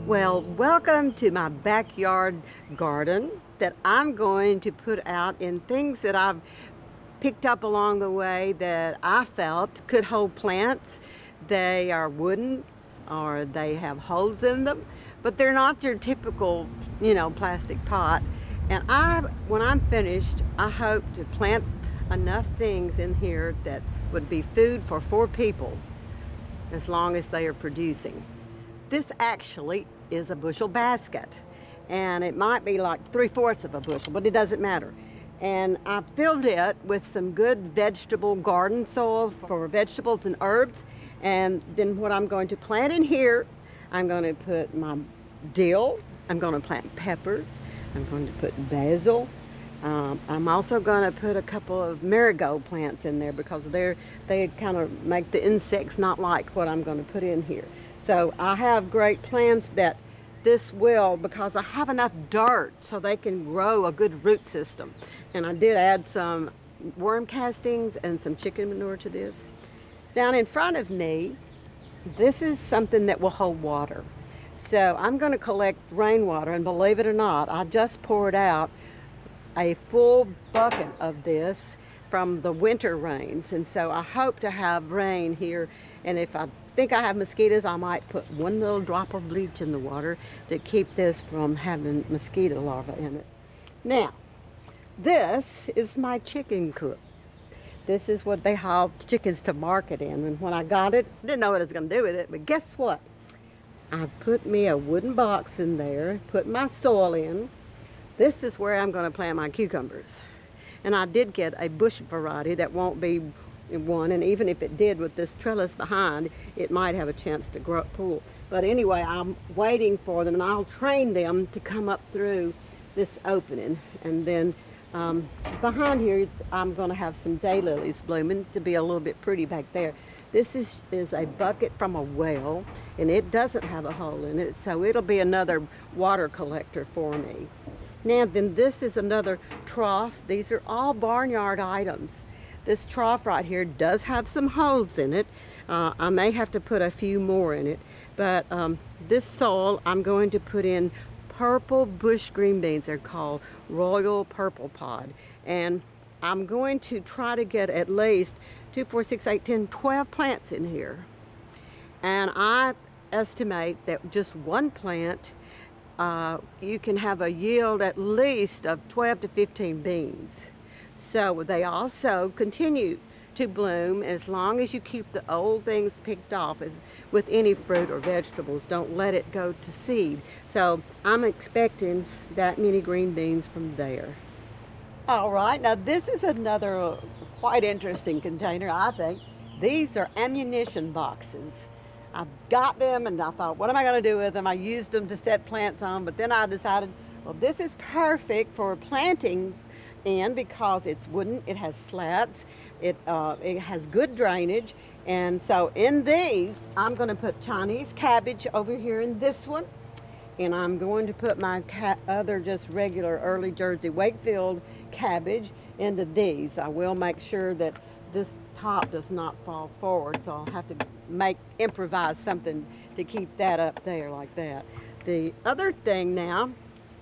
Well, welcome to my backyard garden that I'm going to put out in things that I've picked up along the way that I felt could hold plants. They are wooden or they have holes in them, but they're not your typical, plastic pot. And when I'm finished, I hope to plant enough things in here that would be food for 4 people as long as they are producing. This actually is a bushel basket, and it might be like 3/4 of a bushel, but it doesn't matter. And I filled it with some good vegetable garden soil for vegetables and herbs. And then what I'm going to plant in here, I'm going to put my dill, I'm going to plant peppers, I'm going to put basil. I'm also going to put a couple of marigold plants in there because they kind of make the insects not like what I'm going to put in here. So I have great plans that this will, because I have enough dirt so they can grow a good root system. And I did add some worm castings and some chicken manure to this. Down in front of me, this is something that will hold water. So I'm going to collect rainwater, and believe it or not, I just poured out a full bucket of this from the winter rains. And so I hope to have rain here, and if I think I have mosquitoes, I might put one little drop of bleach in the water to keep this from having mosquito larvae in it. Now, this is my chicken coop. This is what they haul chickens to market in. And when I got it, I didn't know what I was going to do with it, but guess what? I put me a wooden box in there, put my soil in. This is where I'm going to plant my cucumbers. And I did get a bush variety that won't be one, and even if it did with this trellis behind, it might have a chance to grow up pool. But anyway, I'm waiting for them, and I'll train them to come up through this opening. And then behind here, I'm going to have some daylilies blooming to be a little bit pretty back there. This is a bucket from a well, and it doesn't have a hole in it, so it'll be another water collector for me. Now then, this is another trough. These are all barnyard items. This trough right here does have some holes in it. I may have to put a few more in it, but this soil I'm going to put in purple bush green beans. They're called Royal Purple Pod. And I'm going to try to get at least 2, 4, 6, 8, 10, 12 plants in here. And I estimate that just one plant, you can have a yield at least of 12 to 15 beans. So they also continue to bloom as long as you keep the old things picked off. As with any fruit or vegetables, don't let it go to seed. So I'm expecting that many green beans from there. All right, now this is another quite interesting container, I think. These are ammunition boxes. I got them and I thought, what am I going to do with them? I used them to set plants on, but then I decided, well, this is perfect for planting in because it's wooden, it has slats, it has good drainage. And so in these, I'm going to put Chinese cabbage over here in this one, and I'm going to put my other just regular early Jersey Wakefield cabbage into these. I will make sure that this top does not fall forward, so I'll have to improvise something to keep that up there like that. The other thing now,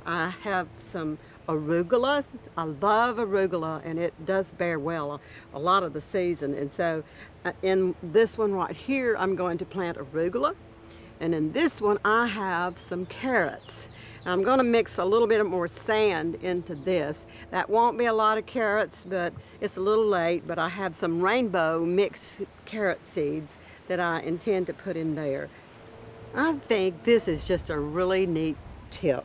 I have some arugula. I love arugula, and it does bear well a lot of the season. And so in this one right here, I'm going to plant arugula. And in this one, I have some carrots. I'm going to mix a little bit more sand into this. That won't be a lot of carrots, but it's a little late, but I have some rainbow mixed carrot seeds that I intend to put in there. I think this is just a really neat tip.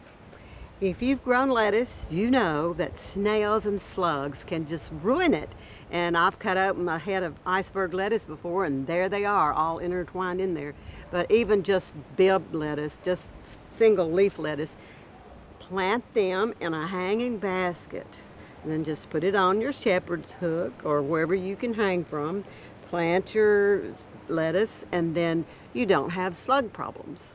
If you've grown lettuce, you know that snails and slugs can just ruin it. And I've cut open a head of iceberg lettuce before, and there they are, all intertwined in there. But even just bulb lettuce, just single leaf lettuce, plant them in a hanging basket. And then just put it on your shepherd's hook or wherever you can hang from. Plant your lettuce, and then you don't have slug problems.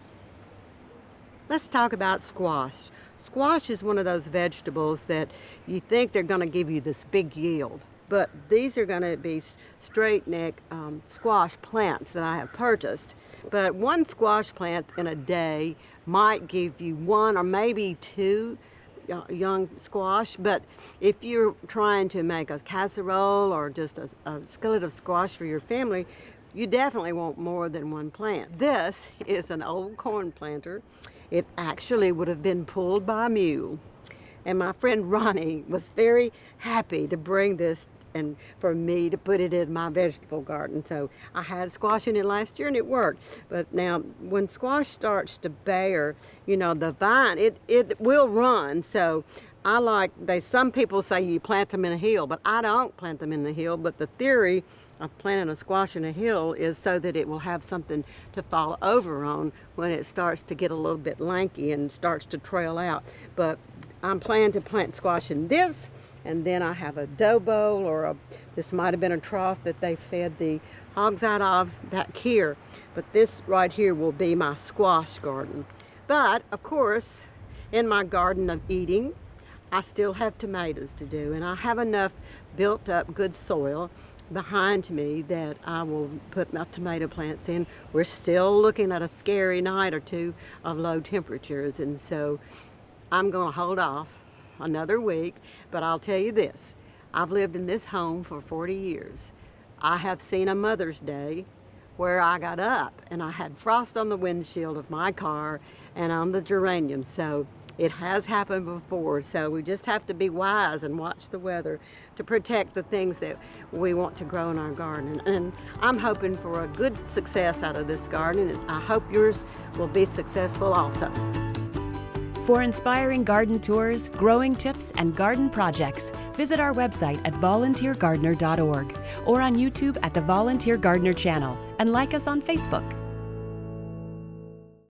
Let's talk about squash. Squash is one of those vegetables that you think they're going to give you this big yield. but these are going to be straight neck squash plants that I have purchased. But one squash plant in a day might give you one or maybe two young squash, but if you're trying to make a casserole or just a skillet of squash for your family, you definitely want more than one plant. This is an old corn planter. It actually would have been pulled by a mule. And my friend Ronnie was very happy to bring this and for me to put it in my vegetable garden. So I had squash in it last year and it worked. But now when squash starts to bear, you know, the vine, it will run. So I like, some people say you plant them in a hill, but I don't plant them in the hill. But the theory of planting a squash in a hill is so that it will have something to fall over on when it starts to get a little bit lanky and starts to trail out. But I'm planning to plant squash in this, and then I have a dough bowl, or this might have been a trough that they fed the hogs out of back here. But this right here will be my squash garden. But of course, in my garden of eating, I still have tomatoes to do, and I have enough built up good soil behind me that I will put my tomato plants in. We're still looking at a scary night or two of low temperatures, and so I'm going to hold off another week. But I'll tell you this, I've lived in this home for 40 years. I have seen a Mother's Day where I got up and I had frost on the windshield of my car and on the geraniums. So it has happened before, so we just have to be wise and watch the weather to protect the things that we want to grow in our garden. And I'm hoping for a good success out of this garden, and I hope yours will be successful also. For inspiring garden tours, growing tips, and garden projects, visit our website at volunteergardener.org or on YouTube at the Volunteer Gardener channel, and like us on Facebook.